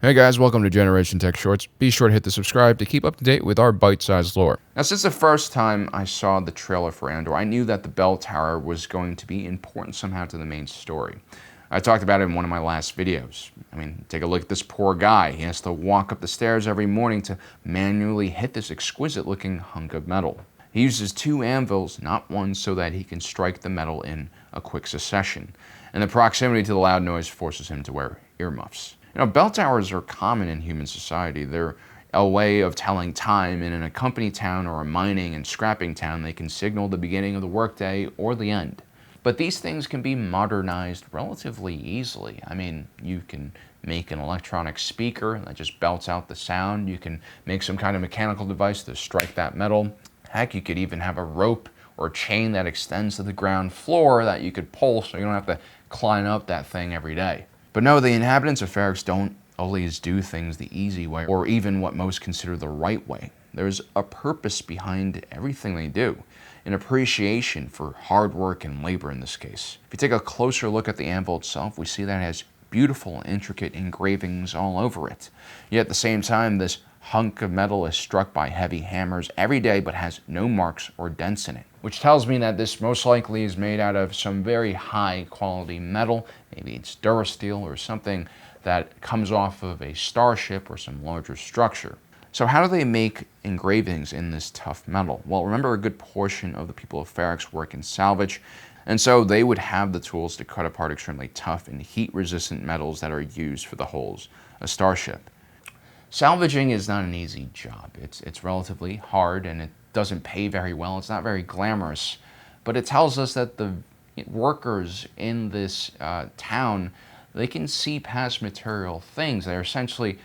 Hey guys, welcome to Generation Tech Shorts. Be sure to hit the subscribe to keep up to date with our bite-sized lore. Now, since the first time I saw the trailer for Andor, I knew that the bell tower was going to be important somehow to the main story. I talked about it in one of my last videos. I mean, take a look at this poor guy. He has to walk up the stairs every morning to manually hit this exquisite-looking hunk of metal. He uses 2 anvils, not one, so that he can strike the metal in a quick succession. And the proximity to the loud noise forces him to wear earmuffs. You know, bell towers are common in human society. They're a way of telling time, and in a company town or a mining and scrapping town, they can signal the beginning of the workday or the end. But these things can be modernized relatively easily. I mean, you can make an electronic speaker that just belts out the sound. You can make some kind of mechanical device to strike that metal. Heck, you could even have a rope or a chain that extends to the ground floor that you could pull so you don't have to climb up that thing every day. But no, the inhabitants of Ferrix don't always do things the easy way or even what most consider the right way. There's a purpose behind everything they do, an appreciation for hard work and labor in this case. If you take a closer look at the anvil itself, we see that it has beautiful, intricate engravings all over it. Yet at the same time, this hunk of metal is struck by heavy hammers every day but has no marks or dents in it, which tells me that this most likely is made out of some very high quality metal. Maybe it's Durasteel or something that comes off of a starship or some larger structure. So how do they make engravings in this tough metal? Well, remember, a good portion of the people of Ferrix work in salvage, and so they would have the tools to cut apart extremely tough and heat-resistant metals that are used for the hulls of a starship. Salvaging is not an easy job. It's relatively hard and it doesn't pay very well. It's not very glamorous, but it tells us that the workers in this town, they can see past material things. They're essentially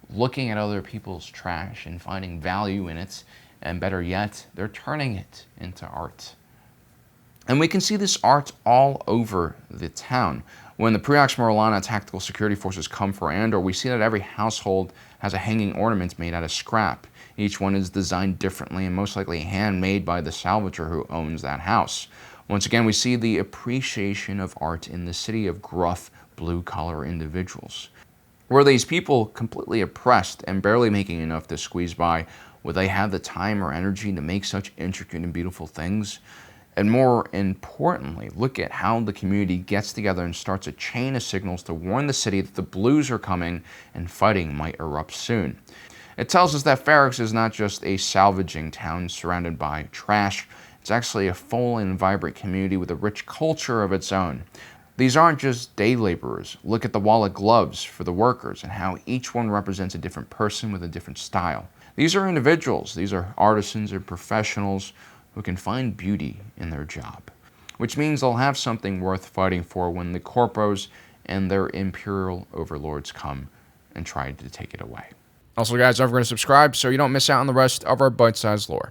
looking at other people's trash and finding value in it, and better yet, they're turning it into art. And we can see this art all over the town. When the Preox Morlana Tactical Security Forces come for Andor, we see that every household has a hanging ornament made out of scrap. Each one is designed differently and most likely handmade by the salvager who owns that house. Once again, we see the appreciation of art in the city of gruff, blue-collar individuals. Were these people completely oppressed and barely making enough to squeeze by, would they have the time or energy to make such intricate and beautiful things? And more importantly, look at how the community gets together and starts a chain of signals to warn the city that the Blues are coming and fighting might erupt soon. It tells us that Ferrix is not just a salvaging town surrounded by trash. It's actually a full and vibrant community with a rich culture of its own. These aren't just day laborers. Look at the wall of gloves for the workers and how each one represents a different person with a different style. These are individuals. These are artisans and professionals who can find beauty in their job, which means they'll have something worth fighting for when the corpos and their imperial overlords come and try to take it away. Also, guys, don't forget to subscribe so you don't miss out on the rest of our bite-sized lore.